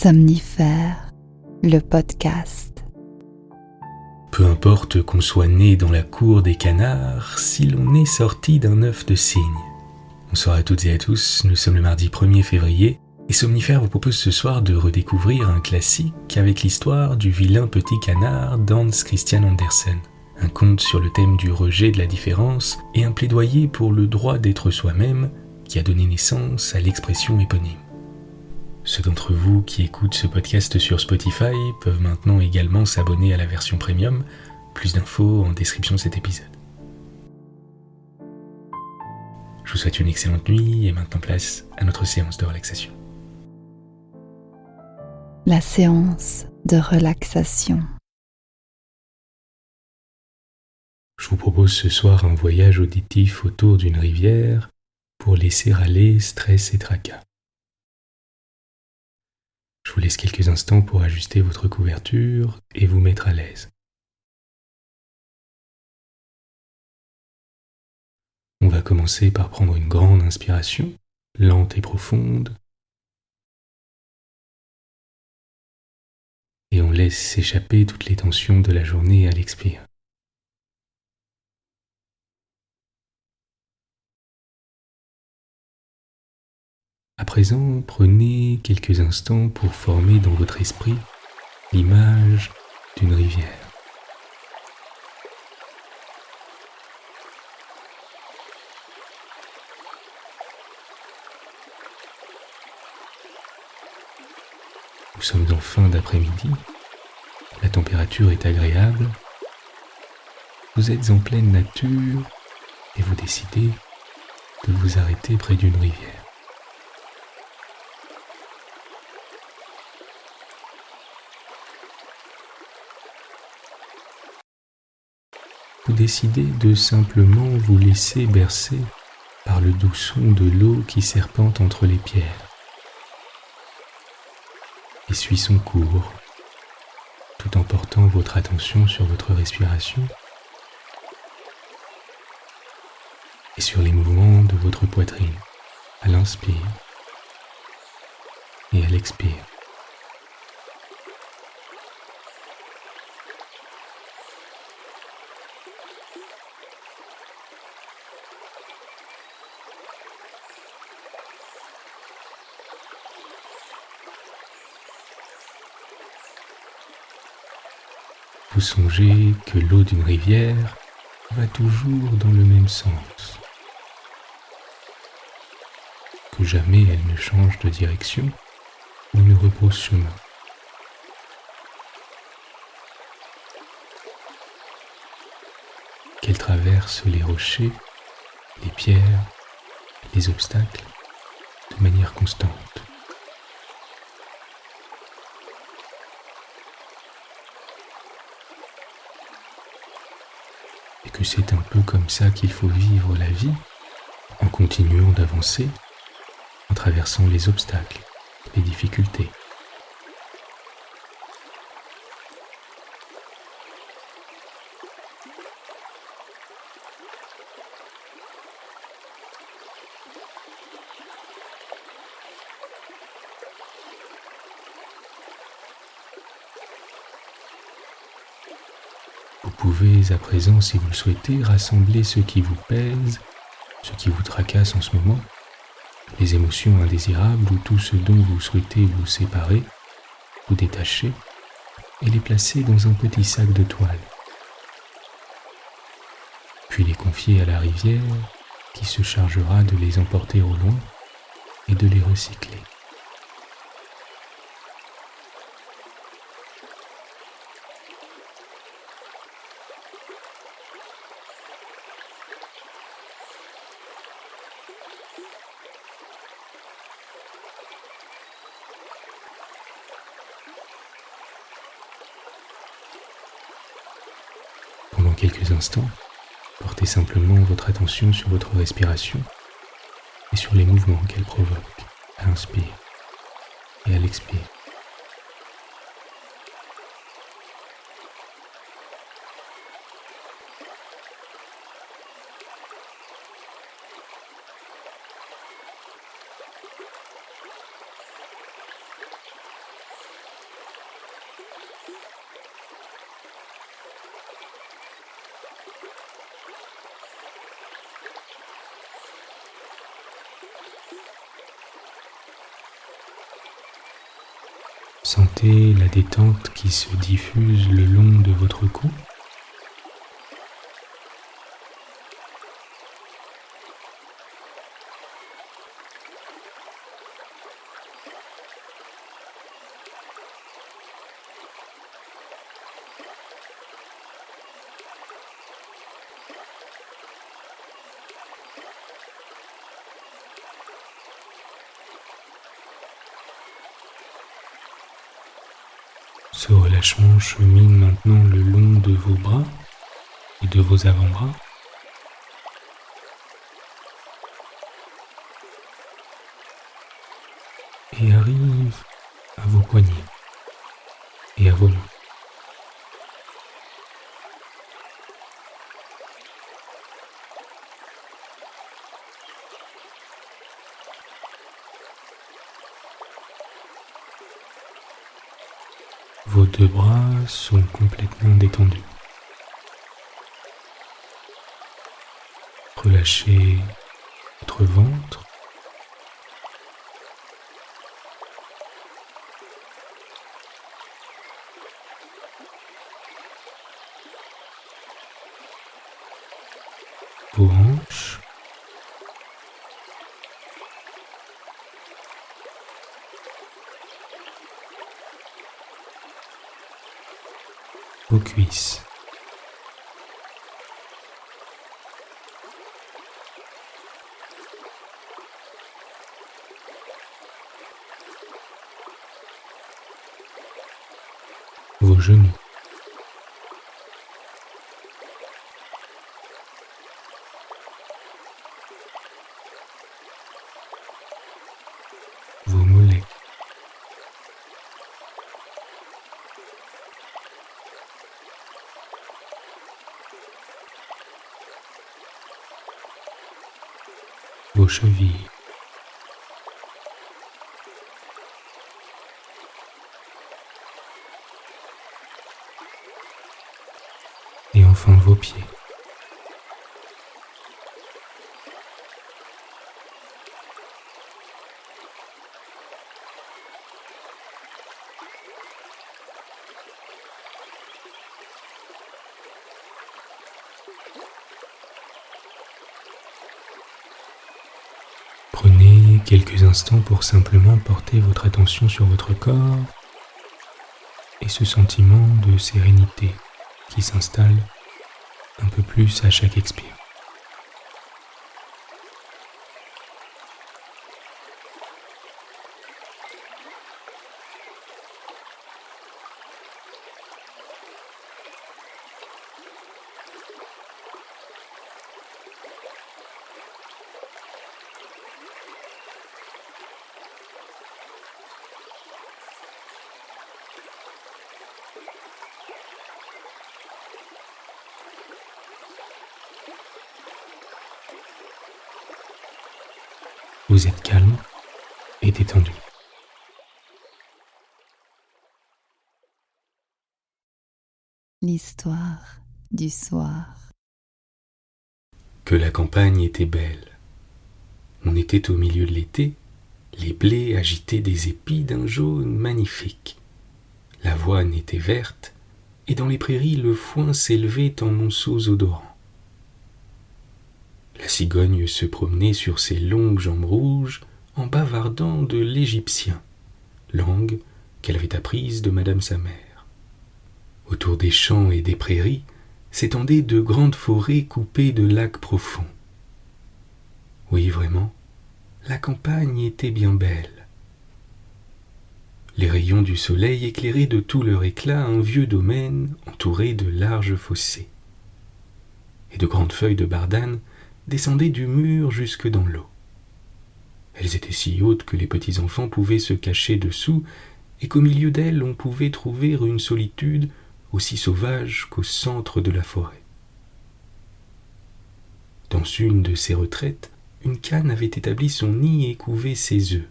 Somnifère, le podcast. Peu importe qu'on soit né dans la cour des canards, si l'on est sorti d'un œuf de cygne. Bonsoir à toutes et à tous, nous sommes le mardi 1er février, et Somnifère vous propose ce soir de redécouvrir un classique avec l'histoire du vilain petit canard d'Hans Christian Andersen. Un conte sur le thème du rejet de la différence et un plaidoyer pour le droit d'être soi-même qui a donné naissance à l'expression éponyme. Ceux d'entre vous qui écoutent ce podcast sur Spotify peuvent maintenant également s'abonner à la version premium. Plus d'infos en description de cet épisode. Je vous souhaite une excellente nuit et maintenant place à notre séance de relaxation. La séance de relaxation. Je vous propose ce soir un voyage auditif autour d'une rivière pour laisser aller stress et tracas. Je vous laisse quelques instants pour ajuster votre couverture et vous mettre à l'aise. On va commencer par prendre une grande inspiration, lente et profonde, et on laisse s'échapper toutes les tensions de la journée à l'expire. À présent, prenez quelques instants pour former dans votre esprit l'image d'une rivière. Nous sommes en fin d'après-midi, la température est agréable, vous êtes en pleine nature et vous décidez de vous arrêter près d'une rivière. Vous décidez de simplement vous laisser bercer par le doux son de l'eau qui serpente entre les pierres et suit son cours, tout en portant votre attention sur votre respiration et sur les mouvements de votre poitrine à l'inspire et à l'expire. Vous songez que l'eau d'une rivière va toujours dans le même sens, que jamais elle ne change de direction ou ne rebrousse chemin. Qu'elle traverse les rochers, les pierres, les obstacles de manière constante. Et que c'est un peu comme ça qu'il faut vivre la vie, en continuant d'avancer, en traversant les obstacles, les difficultés. Vous pouvez à présent, si vous le souhaitez, rassembler ce qui vous pèse, ce qui vous tracasse en ce moment, les émotions indésirables ou tout ce dont vous souhaitez vous séparer, vous détacher et les placer dans un petit sac de toile. Puis les confier à la rivière qui se chargera de les emporter au loin et de les recycler. Pendant quelques instants, portez simplement votre attention sur votre respiration et sur les mouvements qu'elle provoque à l'inspire et à l'expire. Sentez la détente qui se diffuse le long de votre cou. Ce relâchement chemine maintenant le long de vos bras et de vos avant-bras. Et arrive à vos poignets et à vos mains. Vos deux bras sont complètement détendus. Relâchez votre ventre. Vos hanches. Vos cuisses. Vos genoux. Vos mollets. Vos chevilles. Et enfin vos pieds. Prenez quelques instants pour simplement porter votre attention sur votre corps et ce sentiment de sérénité qui s'installe un peu plus à chaque expire. Vous êtes calme et détendu. L'histoire du soir. Que la campagne était belle. On était au milieu de l'été, les blés agitaient des épis d'un jaune magnifique. L'avoine était verte, et dans les prairies le foin s'élevait en monceaux odorants. La cigogne se promenait sur ses longues jambes rouges en bavardant de l'égyptien, langue qu'elle avait apprise de madame sa mère. Autour des champs et des prairies s'étendaient de grandes forêts coupées de lacs profonds. Oui, vraiment, la campagne était bien belle. Les rayons du soleil éclairaient de tout leur éclat un vieux domaine entouré de larges fossés. Et de grandes feuilles de bardane descendaient du mur jusque dans l'eau. Elles étaient si hautes que les petits enfants pouvaient se cacher dessous et qu'au milieu d'elles on pouvait trouver une solitude aussi sauvage qu'au centre de la forêt. Dans une de ces retraites, une cane avait établi son nid et couvé ses œufs.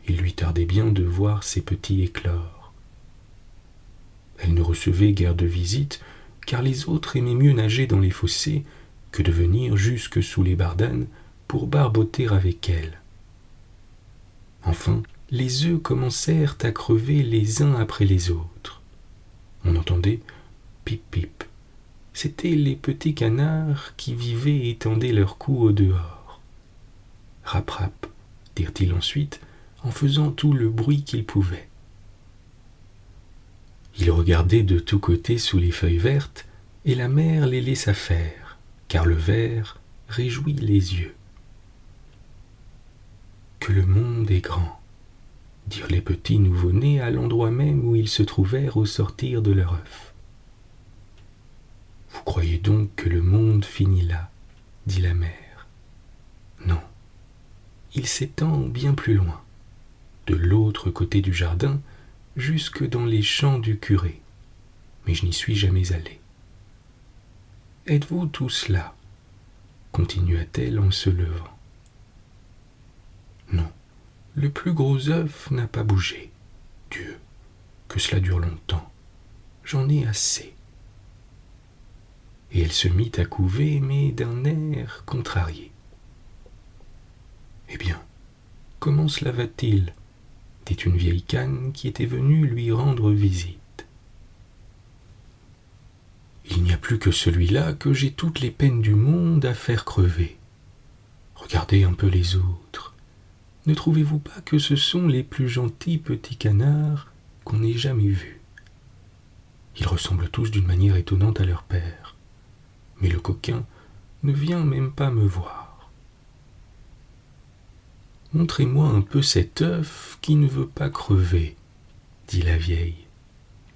Il lui tardait bien de voir ses petits éclore. Elle ne recevait guère de visites, car les autres aimaient mieux nager dans les fossés que de venir jusque sous les bardanes pour barboter avec elle. Enfin, les œufs commencèrent à crever les uns après les autres. On entendait pip pip. C'étaient les petits canards qui vivaient et étendaient leur cou au dehors. Rap rap, dirent-ils ensuite, en faisant tout le bruit qu'ils pouvaient. Ils regardaient de tous côtés sous les feuilles vertes, et la mère les laissa faire, car le vert réjouit les yeux. Que le monde est grand, dirent les petits nouveau-nés à l'endroit même où ils se trouvèrent au sortir de leur œuf. Vous croyez donc que le monde finit là, dit la mère. Non, il s'étend bien plus loin, de l'autre côté du jardin, jusque dans les champs du curé, mais je n'y suis jamais allée. Êtes-vous tous là ? Continua-t-elle en se levant. Non, le plus gros œuf n'a pas bougé. Dieu, que cela dure longtemps. J'en ai assez. Et elle se mit à couver, mais d'un air contrarié. Eh bien, comment cela va-t-il ? Dit une vieille canne qui était venue lui rendre visite. Il n'y a plus que celui-là que j'ai toutes les peines du monde à faire crever. Regardez un peu les autres. Ne trouvez-vous pas que ce sont les plus gentils petits canards qu'on ait jamais vus ? Ils ressemblent tous d'une manière étonnante à leur père. Mais le coquin ne vient même pas me voir. « Montrez-moi un peu cet œuf qui ne veut pas crever, » dit la vieille.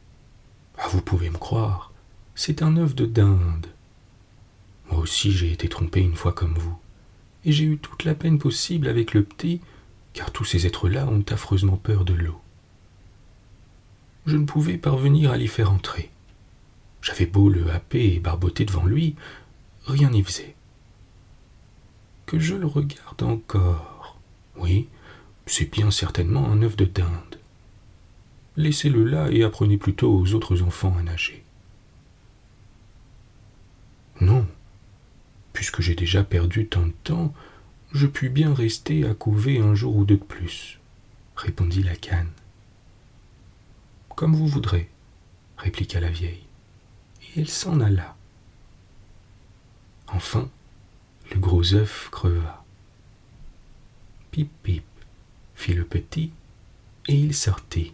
« Ah, vous pouvez me croire, c'est un œuf de dinde. Moi aussi j'ai été trompée une fois comme vous, et j'ai eu toute la peine possible avec le petit, car tous ces êtres-là ont affreusement peur de l'eau. Je ne pouvais parvenir à l'y faire entrer. J'avais beau le happer et barboter devant lui, rien n'y faisait. Que je le regarde encore. Oui, c'est bien certainement un œuf de dinde. Laissez-le là et apprenez plutôt aux autres enfants à nager. Non, puisque j'ai déjà perdu tant de temps, je puis bien rester à couver un jour ou deux de plus, répondit la canne. Comme vous voudrez, répliqua la vieille, et elle s'en alla. Enfin, le gros œuf creva. Pip pip, fit le petit, et il sortit.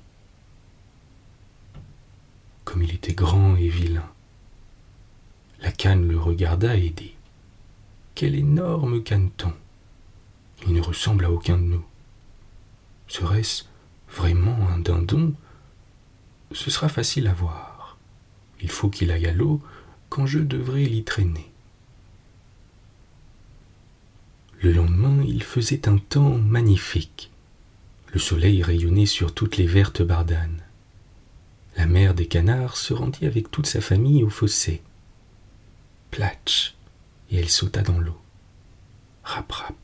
Comme il était grand et vilain. La canne le regarda et dit « Quel énorme caneton ! Il ne ressemble à aucun de nous. Serait-ce vraiment un dindon ? Ce sera facile à voir. Il faut qu'il aille à l'eau quand je devrai l'y traîner. » Le lendemain, il faisait un temps magnifique. Le soleil rayonnait sur toutes les vertes bardanes. La mère des canards se rendit avec toute sa famille au fossé. Platch, et elle sauta dans l'eau. Rap rap,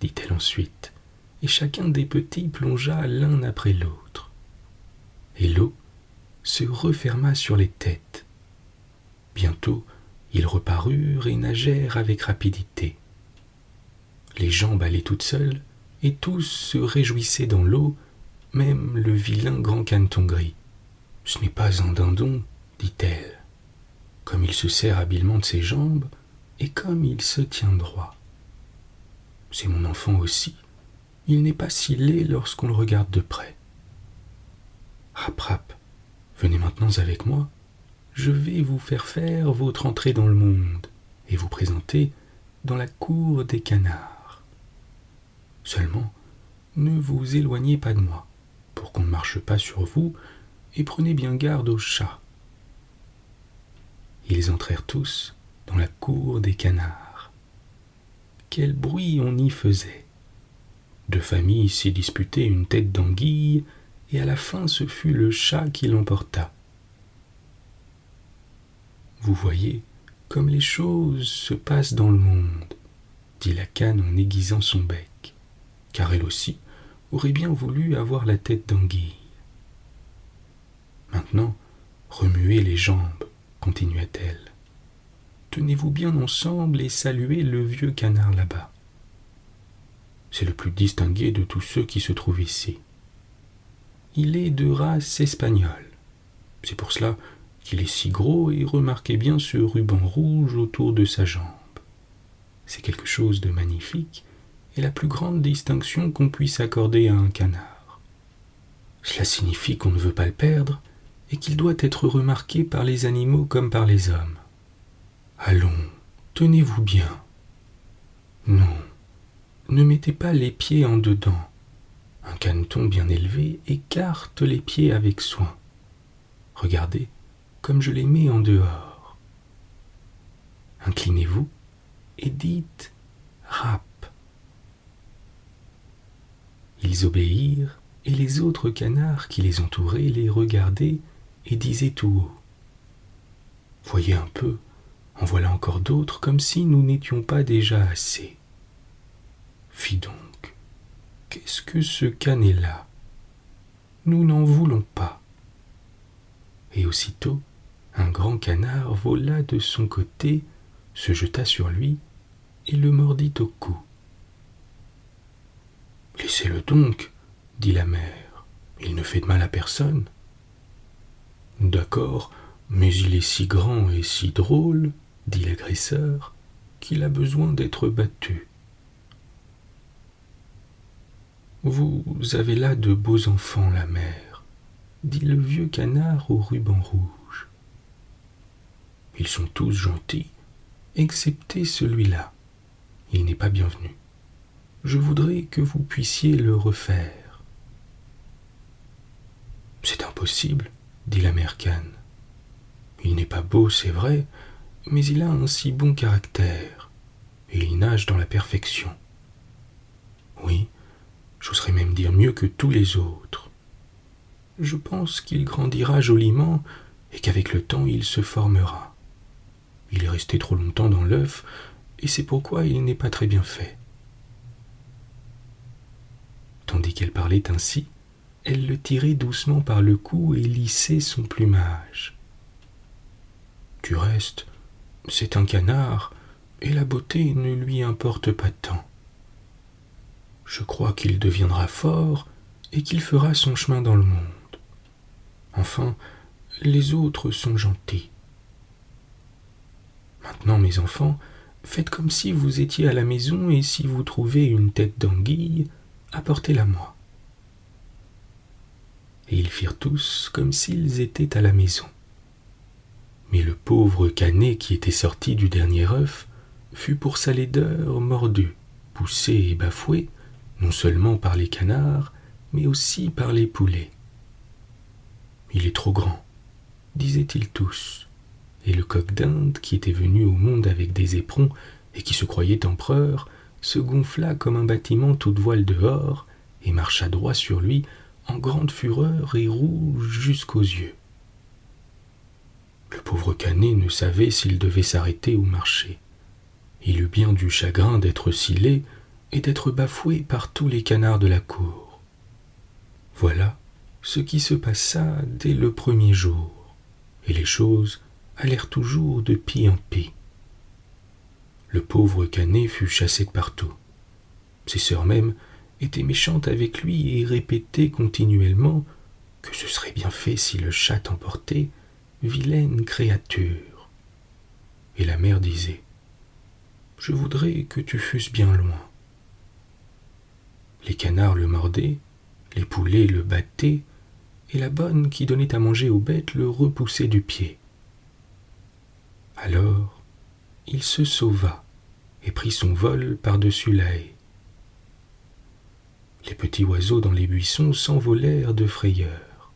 dit-elle ensuite, et chacun des petits plongea l'un après l'autre. Et l'eau se referma sur les têtes. Bientôt, ils reparurent et nagèrent avec rapidité. Les jambes allaient toutes seules, et tous se réjouissaient dans l'eau, même le vilain grand caneton gris. « Ce n'est pas un dindon, dit-elle, comme il se sert habilement de ses jambes, et comme il se tient droit. C'est mon enfant aussi, il n'est pas si laid lorsqu'on le regarde de près. Rap rap, venez maintenant avec moi, je vais vous faire votre entrée dans le monde, et vous présenter dans la cour des canards. Seulement, ne vous éloignez pas de moi, pour qu'on ne marche pas sur vous, et prenez bien garde aux chats. » Ils entrèrent tous dans la cour des canards. Quel bruit on y faisait! Deux familles s'y disputaient une tête d'anguille, et à la fin ce fut le chat qui l'emporta. Vous voyez comme les choses se passent dans le monde, dit la canne en aiguisant son bec, car elle aussi aurait bien voulu avoir la tête d'anguille. Maintenant, remuez les jambes, continua-t-elle. Tenez-vous bien ensemble et saluez le vieux canard là-bas. C'est le plus distingué de tous ceux qui se trouvent ici. il est de race espagnole. C'est pour cela qu'il est si gros et remarquez bien ce ruban rouge autour de sa jambe. C'est quelque chose de magnifique et la plus grande distinction qu'on puisse accorder à un canard. Cela signifie qu'on ne veut pas le perdre et qu'il doit être remarqué par les animaux comme par les hommes. Allons, tenez-vous bien. Non, ne mettez pas les pieds en dedans. Un caneton bien élevé écarte les pieds avec soin. Regardez comme je les mets en dehors. Inclinez-vous et dites « rap ». Ils obéirent et les autres canards qui les entouraient les regardaient et disaient tout haut « Voyez un peu, en voilà encore d'autres comme si nous n'étions pas déjà assez. Fi donc, qu'est-ce que ce canet-là? Nous n'en voulons pas. » Et aussitôt, un grand canard vola de son côté, se jeta sur lui et le mordit au cou. « Laissez-le donc, dit la mère, il ne fait de mal à personne. »« D'accord, mais il est si grand et si drôle, dit l'agresseur, qu'il a besoin d'être battu. »« Vous avez là de beaux enfants, la mère, dit le vieux canard au ruban rouge. Ils sont tous gentils, excepté celui-là. Il n'est pas bienvenu. Je voudrais que vous puissiez le refaire. »« C'est impossible, dit la mère cane. Il n'est pas beau, c'est vrai, mais il a un si bon caractère, et il nage dans la perfection. Oui, j'oserais même dire mieux que tous les autres. Je pense qu'il grandira joliment et qu'avec le temps il se formera. Il est resté trop longtemps dans l'œuf, et c'est pourquoi il n'est pas très bien fait. » Tandis qu'elle parlait ainsi, elle le tirait doucement par le cou et lissait son plumage. Du reste, c'est un canard, et la beauté ne lui importe pas tant. Je crois qu'il deviendra fort et qu'il fera son chemin dans le monde. Enfin, les autres sont gentils. Maintenant, mes enfants, faites comme si vous étiez à la maison et si vous trouvez une tête d'anguille, apportez-la-moi. Et ils firent tous comme s'ils étaient à la maison. Mais le pauvre canet qui était sorti du dernier œuf fut pour sa laideur mordu, poussé et bafoué, non seulement par les canards, mais aussi par les poulets. « Il est trop grand, disaient-ils tous, et le coq d'Inde, qui était venu au monde avec des éperons et qui se croyait empereur, se gonfla comme un bâtiment toute voile dehors et marcha droit sur lui en grande fureur et rouge jusqu'aux yeux. Le pauvre canet ne savait s'il devait s'arrêter ou marcher. Il eut bien du chagrin d'être si laid et d'être bafoué par tous les canards de la cour. Voilà ce qui se passa dès le premier jour, et les choses allèrent toujours de pis en pis. Le pauvre canet fut chassé de partout. Ses sœurs même étaient méchantes avec lui et répétaient continuellement que ce serait bien fait si le chat t'emportait, vilaine créature. Et la mère disait « Je voudrais que tu fusses bien loin. » Les canards le mordaient, les poulets le battaient, et la bonne qui donnait à manger aux bêtes le repoussait du pied. Alors, il se sauva et prit son vol par-dessus la haie. Les petits oiseaux dans les buissons s'envolèrent de frayeur.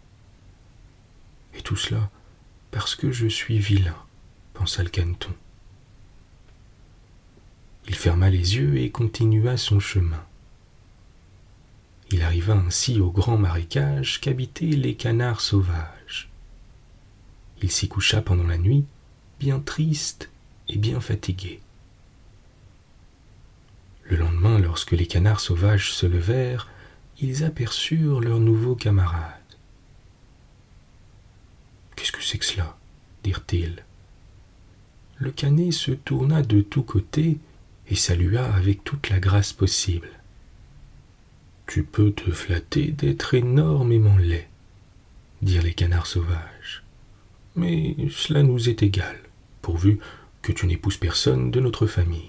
Et tout cela parce que je suis vilain, pensa le caneton. Il ferma les yeux et continua son chemin. Il arriva ainsi au grand marécage qu'habitaient les canards sauvages. Il s'y coucha pendant la nuit, bien triste et bien fatigué. Le lendemain, lorsque les canards sauvages se levèrent, ils aperçurent leurs nouveaux camarades. « Qu'est-ce que c'est que cela ?» dirent-ils. Le canet se tourna de tous côtés et salua avec toute la grâce possible. « Tu peux te flatter d'être énormément laid, dirent les canards sauvages. Mais cela nous est égal, pourvu que tu n'épouses personne de notre famille.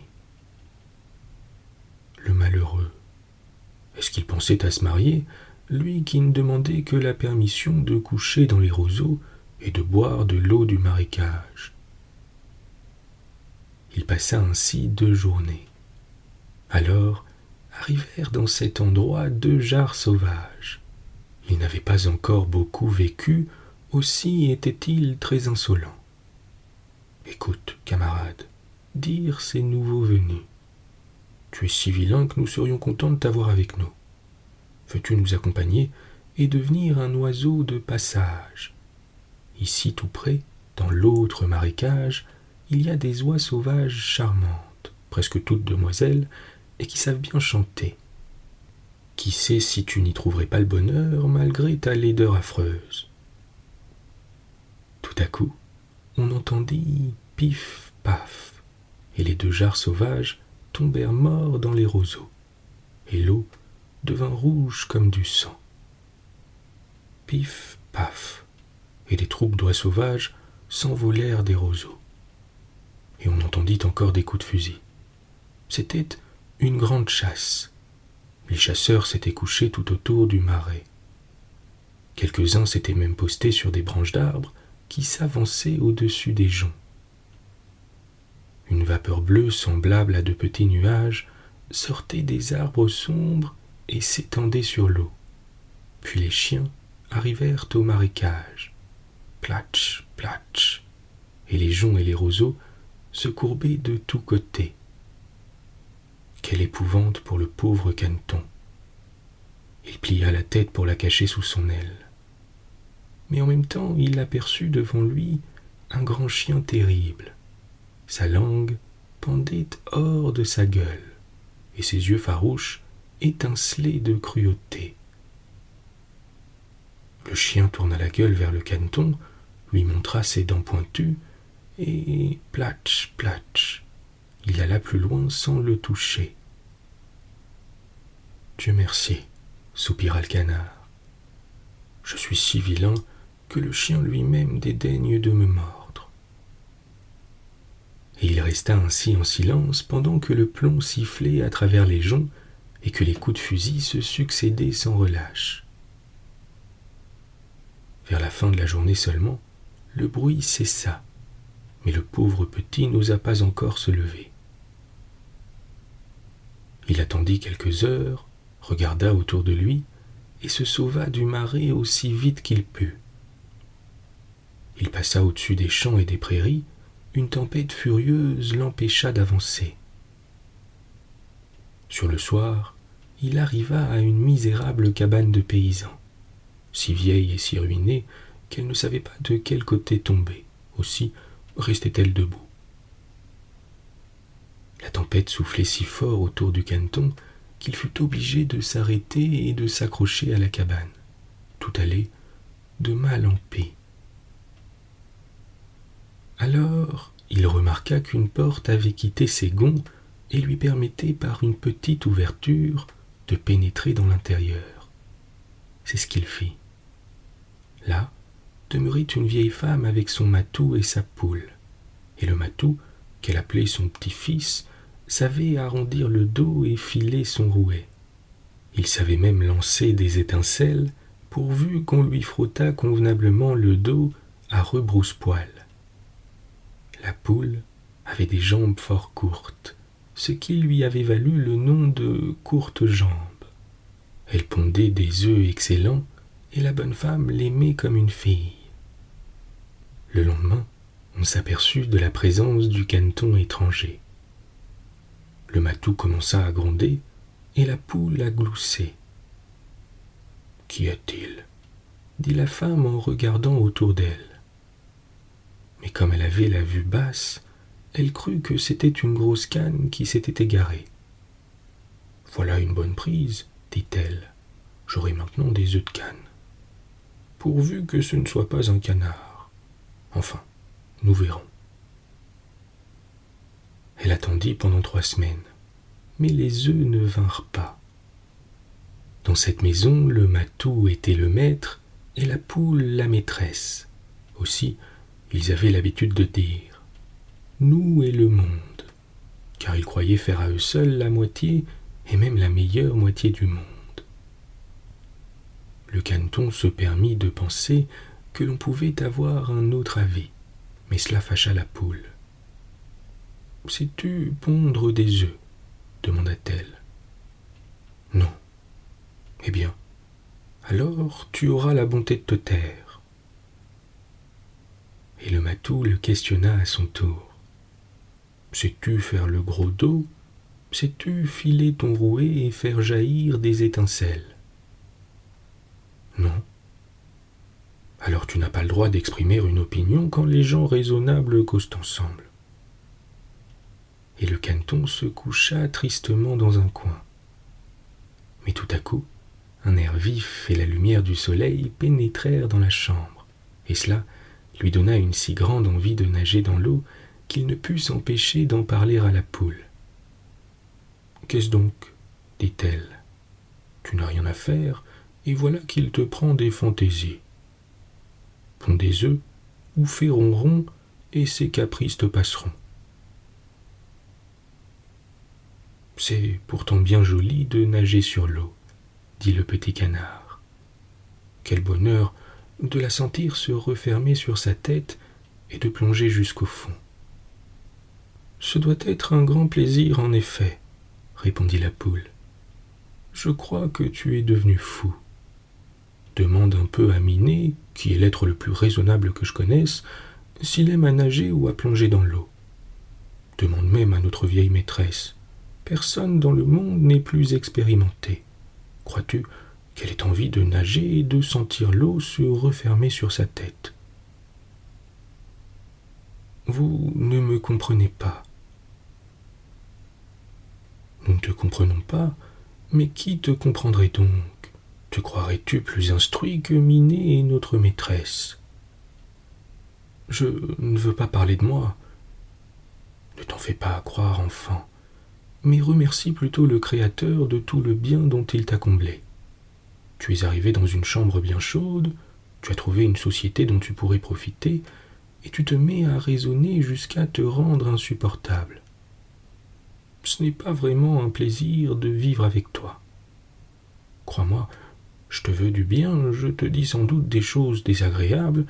Le malheureux, est-ce qu'il pensait à se marier, lui qui ne demandait que la permission de coucher dans les roseaux et de boire de l'eau du marécage? Il passa ainsi 2 journées. Alors arrivèrent dans cet endroit 2 jarres sauvages. Ils n'avaient pas encore beaucoup vécu, aussi étaient-ils très insolents. « Écoute, camarade, dirent ces nouveaux venus, tu es si vilain que nous serions contents de t'avoir avec nous. Veux-tu nous accompagner et devenir un oiseau de passage? Ici tout près, dans l'autre marécage, il y a des oies sauvages charmantes, presque toutes demoiselles, et qui savent bien chanter. Qui sait si tu n'y trouverais pas le bonheur malgré ta laideur affreuse? » Tout à coup, on entendit pif paf, et les 2 jarres sauvages tombèrent morts dans les roseaux, et l'eau devint rouge comme du sang. Pif paf, et des troupes d'oies sauvages s'envolèrent des roseaux, et on entendit encore des coups de fusil. C'était une grande chasse. Les chasseurs s'étaient couchés tout autour du marais. Quelques-uns s'étaient même postés sur des branches d'arbres qui s'avançaient au-dessus des joncs. Une vapeur bleue semblable à de petits nuages sortait des arbres sombres et s'étendait sur l'eau. Puis les chiens arrivèrent au marécage. Platch, platch, et les joncs et les roseaux se courbaient de tous côtés. Quelle épouvante pour le pauvre caneton! Il plia la tête pour la cacher sous son aile. Mais en même temps, il aperçut devant lui un grand chien terrible. Sa langue pendait hors de sa gueule, et ses yeux farouches étincelaient de cruauté. Le chien tourna la gueule vers le caneton, lui montra ses dents pointues, et platch, platch, il alla plus loin sans le toucher. « Dieu merci, soupira le canard. Je suis si vilain que le chien lui-même dédaigne de me mordre. » Et il resta ainsi en silence pendant que le plomb sifflait à travers les joncs et que les coups de fusil se succédaient sans relâche. Vers la fin de la journée seulement, le bruit cessa, mais le pauvre petit n'osa pas encore se lever. Il attendit quelques heures, regarda autour de lui et se sauva du marais aussi vite qu'il put. Il passa au-dessus des champs et des prairies, une tempête furieuse l'empêcha d'avancer. Sur le soir, il arriva à une misérable cabane de paysans, si vieille et si ruinée qu'elle ne savait pas de quel côté tomber, aussi restait-elle debout. La tempête soufflait si fort autour du caneton qu'il fut obligé de s'arrêter et de s'accrocher à la cabane. Tout allait de mal en pis. Alors, il remarqua qu'une porte avait quitté ses gonds et lui permettait par une petite ouverture de pénétrer dans l'intérieur. C'est ce qu'il fit. Là demeurait une vieille femme avec son matou et sa poule, et le matou, qu'elle appelait son petit-fils, savait arrondir le dos et filer son rouet. Il savait même lancer des étincelles pourvu qu'on lui frottât convenablement le dos à rebrousse-poil. La poule avait des jambes fort courtes, ce qui lui avait valu le nom de courtes jambes. Elle pondait des œufs excellents et la bonne femme l'aimait comme une fille. Le lendemain, on s'aperçut de la présence du caneton étranger. Le matou commença à gronder et la poule à glousser. « Qu'y a-t-il » dit la femme en regardant autour d'elle. Mais comme elle avait la vue basse, elle crut que c'était une grosse canne qui s'était égarée. « Voilà une bonne prise, dit-elle. J'aurai maintenant des œufs de canne. Pourvu que ce ne soit pas un canard. Enfin, nous verrons. » Elle attendit pendant 3 semaines, mais les œufs ne vinrent pas. Dans cette maison, le matou était le maître et la poule la maîtresse. Aussi, ils avaient l'habitude de dire « nous et le monde », car ils croyaient faire à eux seuls la moitié et même la meilleure moitié du monde. Le caneton se permit de penser que l'on pouvait avoir un autre avis, mais cela fâcha la poule. « Sais-tu pondre des œufs ?» demanda-t-elle. « Non. »« Eh bien, alors tu auras la bonté de te taire. » Et le matou le questionna à son tour. « Sais-tu faire le gros dos ? Sais-tu filer ton rouet et faire jaillir des étincelles ? » Non. Alors tu n'as pas le droit d'exprimer une opinion quand les gens raisonnables causent ensemble. Et le caneton se coucha tristement dans un coin. Mais tout à coup, un air vif et la lumière du soleil pénétrèrent dans la chambre, et cela lui donna une si grande envie de nager dans l'eau qu'il ne put s'empêcher d'en parler à la poule. « Qu'est-ce donc ?» dit-elle. « Tu n'as rien à faire, et voilà qu'il te prend des fantaisies. Pond des œufs, ou fais ronron, et ces caprices te passeront. » « C'est pourtant bien joli de nager sur l'eau, » dit le petit canard. « Quel bonheur de la sentir se refermer sur sa tête et de plonger jusqu'au fond. »« Ce doit être un grand plaisir en effet, » répondit la poule. « Je crois que tu es devenu fou. Demande un peu à Minet, qui est l'être le plus raisonnable que je connaisse, s'il aime à nager ou à plonger dans l'eau. Demande même à notre vieille maîtresse. Personne dans le monde n'est plus expérimenté. Crois-tu qu'elle ait envie de nager et de sentir l'eau se refermer sur sa tête ? Vous ne me comprenez pas. Nous ne te comprenons pas, mais qui te comprendrait donc ? Te croirais-tu plus instruit que Minet et notre maîtresse ? Je ne veux pas parler de moi. Ne t'en fais pas croire, enfant, mais remercie plutôt le Créateur de tout le bien dont il t'a comblé. Tu es arrivé dans une chambre bien chaude, tu as trouvé une société dont tu pourrais profiter, et tu te mets à raisonner jusqu'à te rendre insupportable. Ce n'est pas vraiment un plaisir de vivre avec toi. Crois-moi, je te veux du bien, je te dis sans doute des choses désagréables,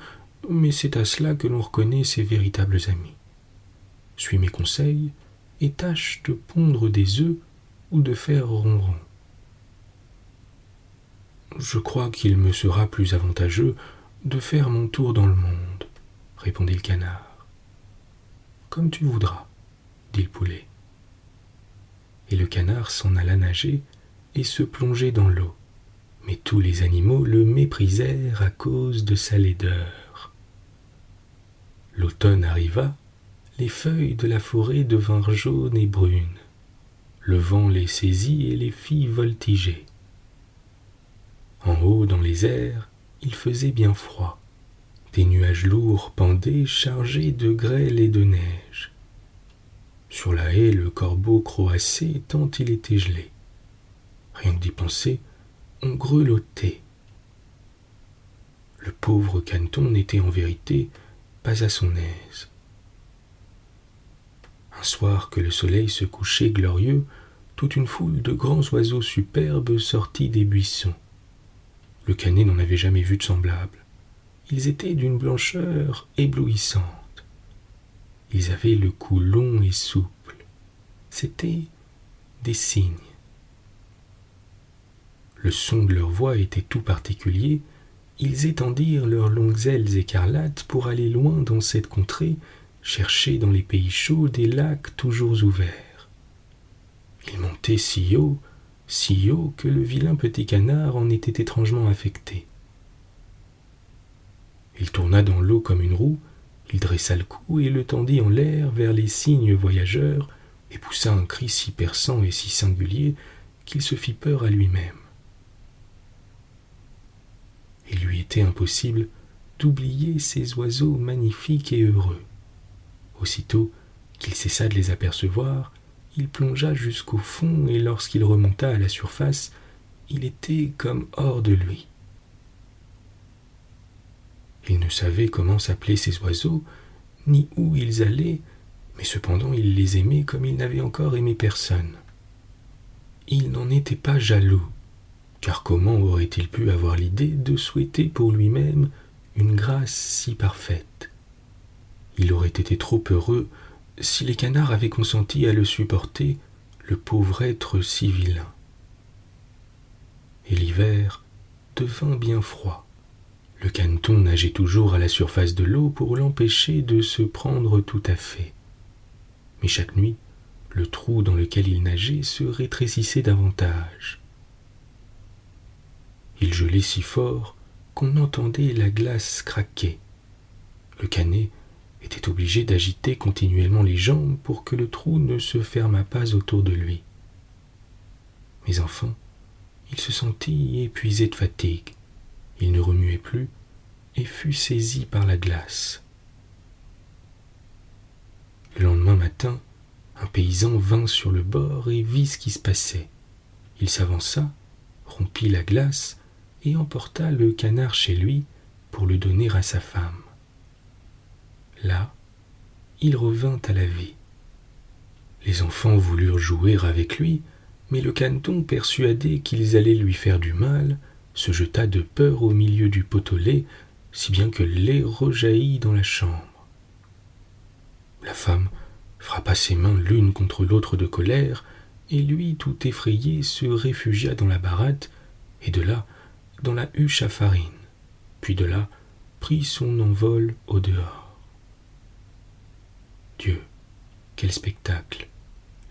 mais c'est à cela que l'on reconnaît ses véritables amis. Suis mes conseils et tâche de pondre des œufs ou de faire ronron. Je crois qu'il me sera plus avantageux de faire mon tour dans le monde, répondit le canard. Comme tu voudras, dit le poulet. Et le canard s'en alla nager et se plonger dans l'eau. Mais tous les animaux le méprisèrent à cause de sa laideur. L'automne arriva, les feuilles de la forêt devinrent jaunes et brunes. Le vent les saisit et les fit voltiger. En haut dans les airs, il faisait bien froid. Des nuages lourds pendaient, chargés de grêle et de neige. Sur la haie, le corbeau croassait tant il était gelé. Rien que d'y penser, on grelottait. Le pauvre caneton n'était en vérité pas à son aise. Un soir que le soleil se couchait glorieux, toute une foule de grands oiseaux superbes sortit des buissons. Le canet n'en avait jamais vu de semblable. Ils étaient d'une blancheur éblouissante. Ils avaient le cou long et souple. C'étaient des cygnes. Le son de leur voix était tout particulier. Ils étendirent leurs longues ailes écarlates pour aller loin dans cette contrée, chercher dans les pays chauds des lacs toujours ouverts. Ils montaient si haut que le vilain petit canard en était étrangement affecté. Il tourna dans l'eau comme une roue, il dressa le cou et le tendit en l'air vers les cygnes voyageurs et poussa un cri si perçant et si singulier qu'il se fit peur à lui-même. Il lui était impossible d'oublier ces oiseaux magnifiques et heureux. Aussitôt qu'il cessa de les apercevoir, il plongea jusqu'au fond et lorsqu'il remonta à la surface, il était comme hors de lui. Il ne savait comment s'appelaient ces oiseaux, ni où ils allaient, mais cependant il les aimait comme il n'avait encore aimé personne. Il n'en était pas jaloux, car comment aurait-il pu avoir l'idée de souhaiter pour lui-même une grâce si parfaite? Il aurait été trop heureux si les canards avaient consenti à le supporter, le pauvre être si vilain. Et l'hiver devint bien froid. Le caneton nageait toujours à la surface de l'eau pour l'empêcher de se prendre tout à fait. Mais chaque nuit, le trou dans lequel il nageait se rétrécissait davantage. Il gelait si fort qu'on entendait la glace craquer. Le canet était obligé d'agiter continuellement les jambes pour que le trou ne se fermât pas autour de lui. Mais enfin, il se sentit épuisé de fatigue. Il ne remuait plus et fut saisi par la glace. Le lendemain matin, un paysan vint sur le bord et vit ce qui se passait. Il s'avança, rompit la glace et emporta le canard chez lui pour le donner à sa femme. Là, il revint à la vie. Les enfants voulurent jouer avec lui, mais le caneton, persuadé qu'ils allaient lui faire du mal, se jeta de peur au milieu du pot au lait, si bien que le lait rejaillit dans la chambre. La femme frappa ses mains l'une contre l'autre de colère, et lui, tout effrayé, se réfugia dans la baratte, et de là, dans la huche à farine, puis de là, prit son envol au dehors. Dieu, quel spectacle!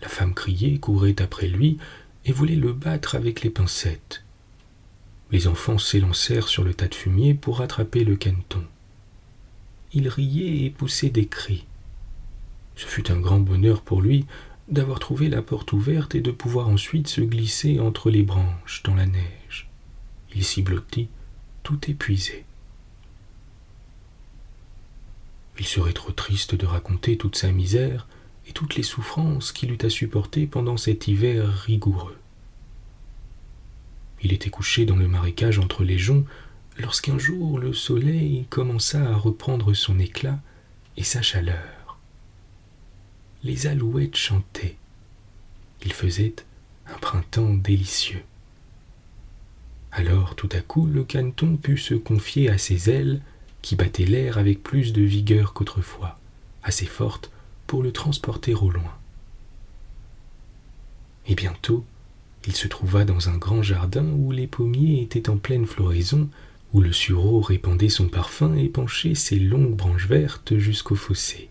La femme criait, courait après lui, et voulait le battre avec les pincettes. Les enfants s'élancèrent sur le tas de fumier pour rattraper le caneton. Il riait et poussait des cris. Ce fut un grand bonheur pour lui d'avoir trouvé la porte ouverte et de pouvoir ensuite se glisser entre les branches dans la neige. Il s'y blottit, tout épuisé. Il serait trop triste de raconter toute sa misère et toutes les souffrances qu'il eut à supporter pendant cet hiver rigoureux. Il était couché dans le marécage entre les joncs lorsqu'un jour le soleil commença à reprendre son éclat et sa chaleur. Les alouettes chantaient. Il faisait un printemps délicieux. Alors, tout à coup, le caneton put se confier à ses ailes qui battaient l'air avec plus de vigueur qu'autrefois, assez fortes pour le transporter au loin. Et bientôt, il se trouva dans un grand jardin où les pommiers étaient en pleine floraison, où le sureau répandait son parfum et penchait ses longues branches vertes jusqu'au fossé.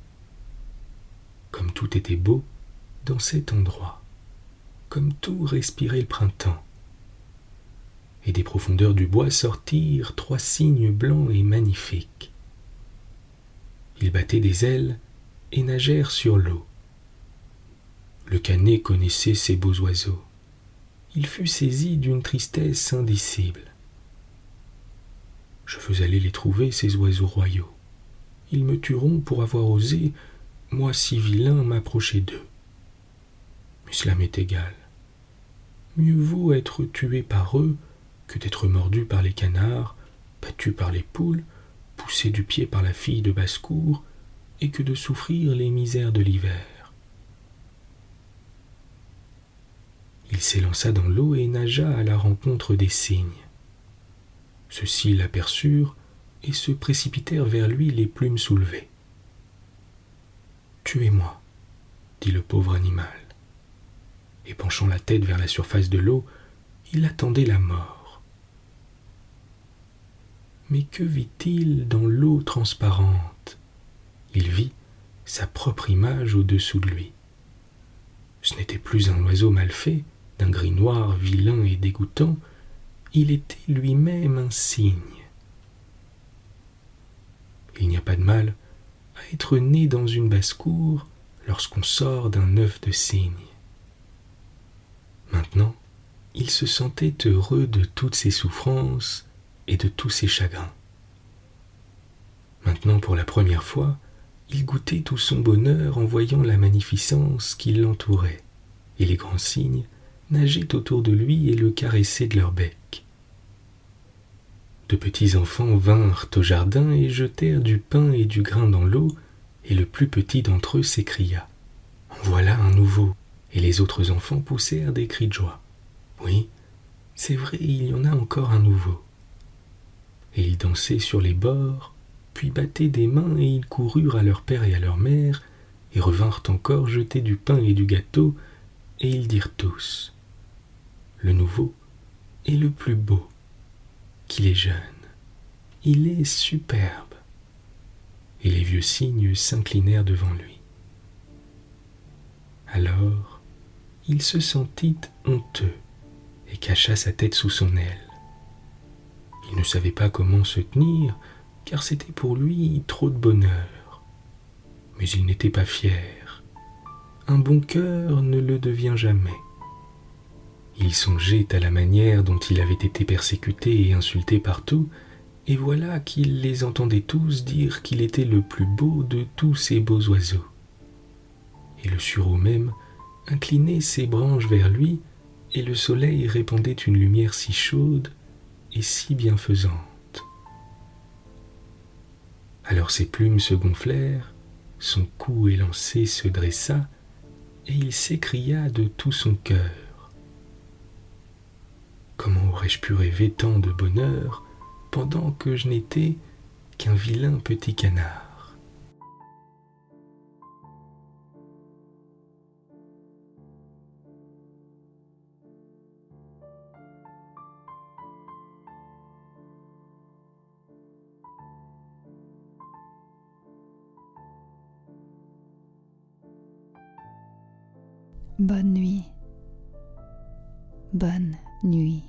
Comme tout était beau dans cet endroit, comme tout respirait le printemps. Et des profondeurs du bois sortirent 3 cygnes blancs et magnifiques. Ils battaient des ailes et nagèrent sur l'eau. Le canet connaissait ces beaux oiseaux. Il fut saisi d'une tristesse indicible. Je veux aller les trouver, ces oiseaux royaux. Ils me tueront pour avoir osé, moi si vilain, m'approcher d'eux. Mais cela m'est égal. Mieux vaut être tué par eux que d'être mordu par les canards, battu par les poules, poussé du pied par la fille de basse-cour, et que de souffrir les misères de l'hiver. Il s'élança dans l'eau et nagea à la rencontre des cygnes. Ceux-ci l'aperçurent et se précipitèrent vers lui les plumes soulevées. « Tuez-moi, » dit le pauvre animal. Et penchant la tête vers la surface de l'eau, il attendait la mort. Mais que vit-il dans l'eau transparente? Il vit sa propre image au-dessous de lui. Ce n'était plus un oiseau mal fait, d'un gris noir vilain et dégoûtant, il était lui-même un cygne. Il n'y a pas de mal à être né dans une basse-cour lorsqu'on sort d'un œuf de cygne. Maintenant, il se sentait heureux de toutes ses souffrances et de tous ses chagrins. Maintenant, pour la première fois, il goûtait tout son bonheur en voyant la magnificence qui l'entourait, et les grands cygnes nageaient autour de lui et le caressaient de leur bec. De petits enfants vinrent au jardin et jetèrent du pain et du grain dans l'eau, et le plus petit d'entre eux s'écria « En voilà un nouveau !» Et les autres enfants poussèrent des cris de joie. Oui, c'est vrai, il y en a encore un nouveau. Et ils dansaient sur les bords, puis battaient des mains et ils coururent à leur père et à leur mère, et revinrent encore jeter du pain et du gâteau, et ils dirent tous « Le nouveau est le plus beau, qu'il est jeune, il est superbe. » Et les vieux cygnes s'inclinèrent devant lui. Alors, il se sentit honteux et cacha sa tête sous son aile. Il ne savait pas comment se tenir, car c'était pour lui trop de bonheur. Mais il n'était pas fier. Un bon cœur ne le devient jamais. Il songeait à la manière dont il avait été persécuté et insulté partout, et voilà qu'il les entendait tous dire qu'il était le plus beau de tous ces beaux oiseaux. Et le sureau même inclinait ses branches vers lui, et le soleil répandait une lumière si chaude et si bienfaisante. Alors ses plumes se gonflèrent, son cou élancé se dressa, et il s'écria de tout son cœur. Comment aurais-je pu rêver tant de bonheur pendant que je n'étais qu'un vilain petit canard? Bonne nuit. Bonne nuit.